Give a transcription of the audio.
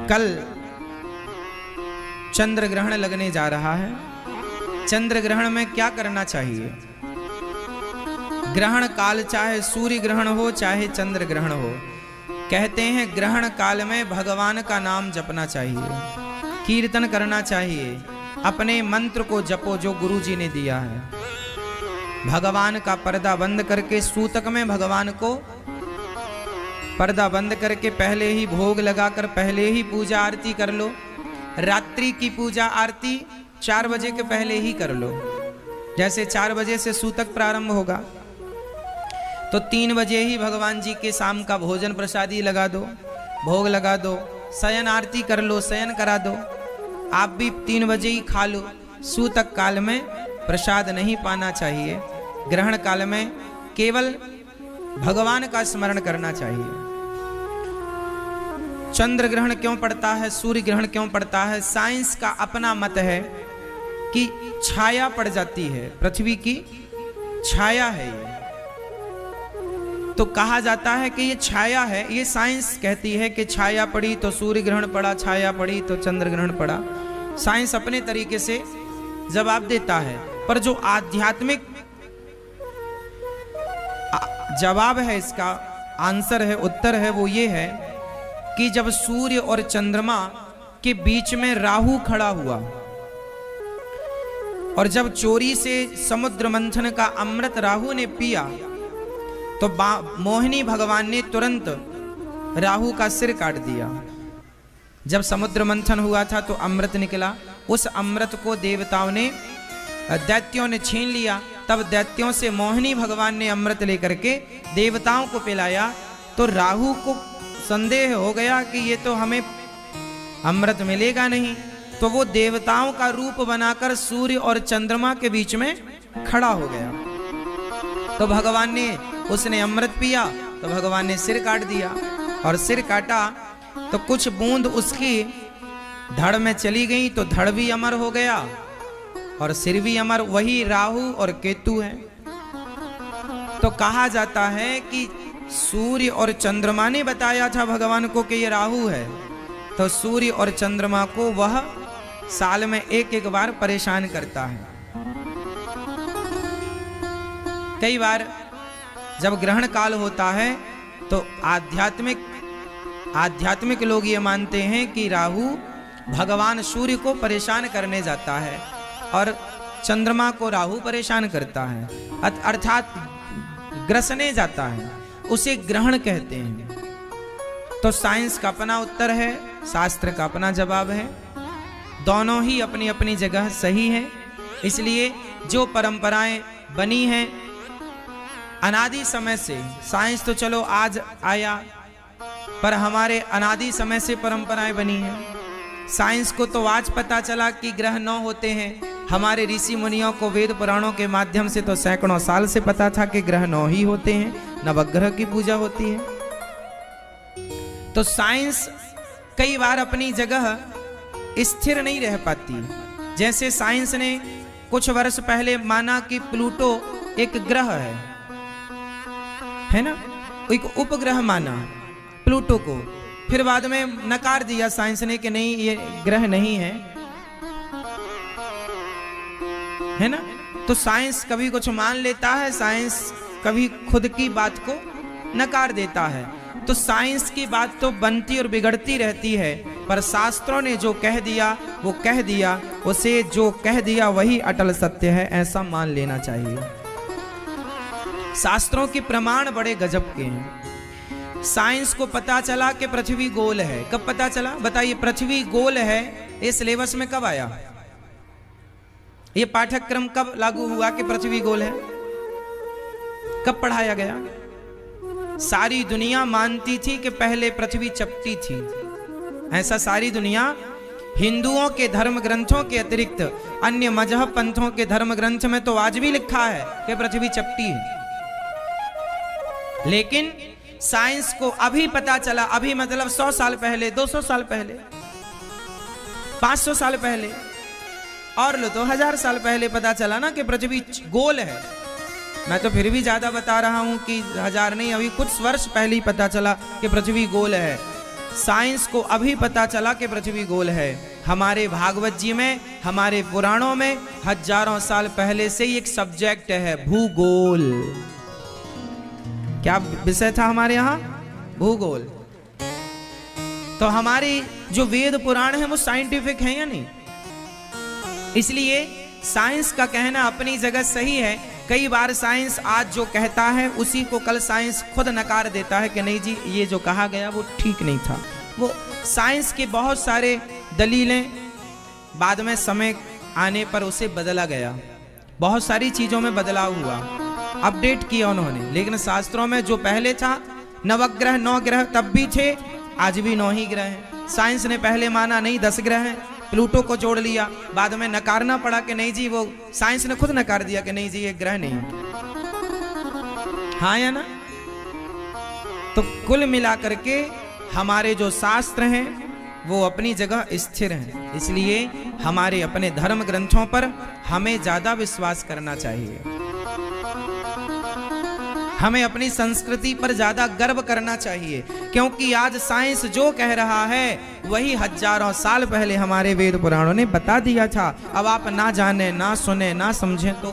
कल चंद्र ग्रहण लगने जा रहा है। चंद्र ग्रहण में क्या करना चाहिए? ग्रहण काल चाहे सूर्य ग्रहण हो चाहे चंद्र ग्रहण हो, कहते हैं ग्रहण काल में भगवान का नाम जपना चाहिए, कीर्तन करना चाहिए, अपने मंत्र को जपो जो गुरु जी ने दिया है। भगवान का पर्दा बंद करके सूतक में भगवान को पर्दा बंद करके पहले ही भोग लगाकर पहले ही पूजा आरती कर लो। रात्रि की पूजा आरती 4 बजे के पहले ही कर लो। जैसे 4 बजे से सूतक प्रारंभ होगा तो 3 बजे ही भगवान जी के शाम का भोजन प्रसादी लगा दो, भोग लगा दो, शयन आरती कर लो, शयन करा दो। आप भी 3 बजे ही खा लो। सूतक काल में प्रसाद नहीं पाना चाहिए। ग्रहण काल में केवल भगवान का स्मरण करना चाहिए। चंद्र ग्रहण क्यों पड़ता है, सूर्य ग्रहण क्यों पड़ता है? साइंस का अपना मत है कि छाया पड़ जाती है, पृथ्वी की छाया है ये, तो कहा जाता है कि ये छाया है। ये साइंस कहती है कि छाया पड़ी तो सूर्य ग्रहण पड़ा, छाया पड़ी तो चंद्र ग्रहण पड़ा। साइंस अपने तरीके से जवाब देता है, पर जो आध्यात्मिक जवाब है, इसका आंसर है, उत्तर है, वो ये है कि जब सूर्य और चंद्रमा के बीच में राहु खड़ा हुआ और जब चोरी से समुद्र मंथन का अमृत राहु ने पिया तो मोहिनी भगवान ने तुरंत राहु का सिर काट दिया। जब समुद्र मंथन हुआ था तो अमृत निकला, उस अमृत को देवताओं ने, दैत्यों ने छीन लिया। तब दैत्यों से मोहिनी भगवान ने अमृत लेकर के देवताओं को पिलाया, तो राहु को संदेह हो गया कि ये तो हमें अमृत मिलेगा नहीं, तो वो देवताओं का रूप बनाकर सूर्य और चंद्रमा के बीच में खड़ा हो गया। तो भगवान ने, उसने अमृत पिया तो भगवान ने सिर काट दिया, और सिर काटा तो कुछ बूंद उसकी धड़ में चली गई तो धड़ भी अमर हो गया और सिर भी अमर। वही राहु और केतु है। तो कहा जाता है कि सूर्य और चंद्रमा ने बताया था भगवान को कि ये राहु है, तो सूर्य और चंद्रमा को वह साल में एक बार परेशान करता है। कई बार जब ग्रहण काल होता है तो आध्यात्मिक लोग ये मानते हैं कि राहु भगवान सूर्य को परेशान करने जाता है और चंद्रमा को राहु परेशान करता है, अर्थात ग्रसने जाता है, उसे ग्रहण कहते हैं। तो साइंस का अपना उत्तर है, शास्त्र का अपना जवाब है, दोनों ही अपनी अपनी जगह सही है। इसलिए जो परंपराएं बनी हैं अनादि समय से, साइंस तो चलो आज आया, पर हमारे अनादि समय से परंपराएं बनी हैं। साइंस को तो आज पता चला कि ग्रह 9 होते हैं, हमारे ऋषि मुनियों को वेद पुराणों के माध्यम से तो सैकड़ों साल से पता था कि ग्रह 9 ही होते हैं, नवग्रह की पूजा होती है। तो साइंस कई बार अपनी जगह स्थिर नहीं रह पाती। जैसे साइंस ने कुछ वर्ष पहले माना कि प्लूटो एक ग्रह है ना, एक उपग्रह माना प्लूटो को, फिर बाद में नकार दिया साइंस ने कि नहीं ये ग्रह नहीं है ना। तो साइंस कभी कुछ मान लेता है, साइंस कभी खुद की बात को नकार देता है। तो साइंस की बात तो बनती और बिगड़ती रहती है, पर शास्त्रों ने जो कह दिया वो कह दिया, उसे जो कह दिया वही अटल सत्य है, ऐसा मान लेना चाहिए। शास्त्रों के प्रमाण बड़े गजब के हैं। साइंस को पता चला कि पृथ्वी गोल है। कब पता चला बताइए? पृथ्वी गोल है ये सिलेबस में कब आया? ये पाठ्यक्रम कब लागू हुआ कि पृथ्वी गोल है? कब पढ़ाया गया? सारी दुनिया मानती थी कि पहले पृथ्वी चपटी थी। ऐसा सारी दुनिया, हिंदुओं के धर्म ग्रंथों के अतिरिक्त अन्य मजहब पंथों के धर्म ग्रंथ में तो आज भी लिखा है कि पृथ्वी चपटी है। लेकिन साइंस को अभी पता चला, अभी मतलब 100 साल पहले, 200 साल पहले, 500 साल पहले, और लो तो 1000 साल पहले पता चला ना कि पृथ्वी गोल है। मैं तो फिर भी ज्यादा बता रहा हूं कि 1000 नहीं, अभी कुछ वर्ष पहले ही पता चला कि पृथ्वी गोल है। साइंस को अभी पता चला कि पृथ्वी गोल है। हमारे भागवत जी में, हमारे पुराणों में हजारों साल पहले से ही एक सब्जेक्ट है, भूगोल। क्या विषय था हमारे यहाँ? भूगोल। तो हमारी जो वेद पुराण है वो साइंटिफिक है या नहीं? इसलिए साइंस का कहना अपनी जगह सही है। कई बार साइंस आज जो कहता है उसी को कल साइंस खुद नकार देता है कि नहीं जी ये जो कहा गया वो ठीक नहीं था। वो साइंस के बहुत सारे दलीलें बाद में समय आने पर उसे बदला गया, बहुत सारी चीजों में बदलाव हुआ, अपडेट किया उन्होंने। लेकिन शास्त्रों में जो पहले था, नवग्रह 9 ग्रह तब भी थे, आज भी 9 ही ग्रह हैं। साइंस ने पहले माना नहीं 10 ग्रह हैं, प्लूटो को जोड़ लिया, बाद में नकारना पड़ा कि नहीं जी, वो साइंस ने खुद नकार दिया कि नहीं जी ये ग्रह नहीं है। हाँ या ना? तो कुल मिलाकर के हमारे जो शास्त्र हैं वो अपनी जगह स्थिर हैं। इसलिए हमारे अपने धर्म ग्रंथों पर हमें ज्यादा विश्वास करना चाहिए, हमें अपनी संस्कृति पर ज्यादा गर्व करना चाहिए, क्योंकि आज साइंस जो कह रहा है वही हजारों साल पहले हमारे वेद पुराणों ने बता दिया था। अब आप ना जाने, ना सुने, ना समझें तो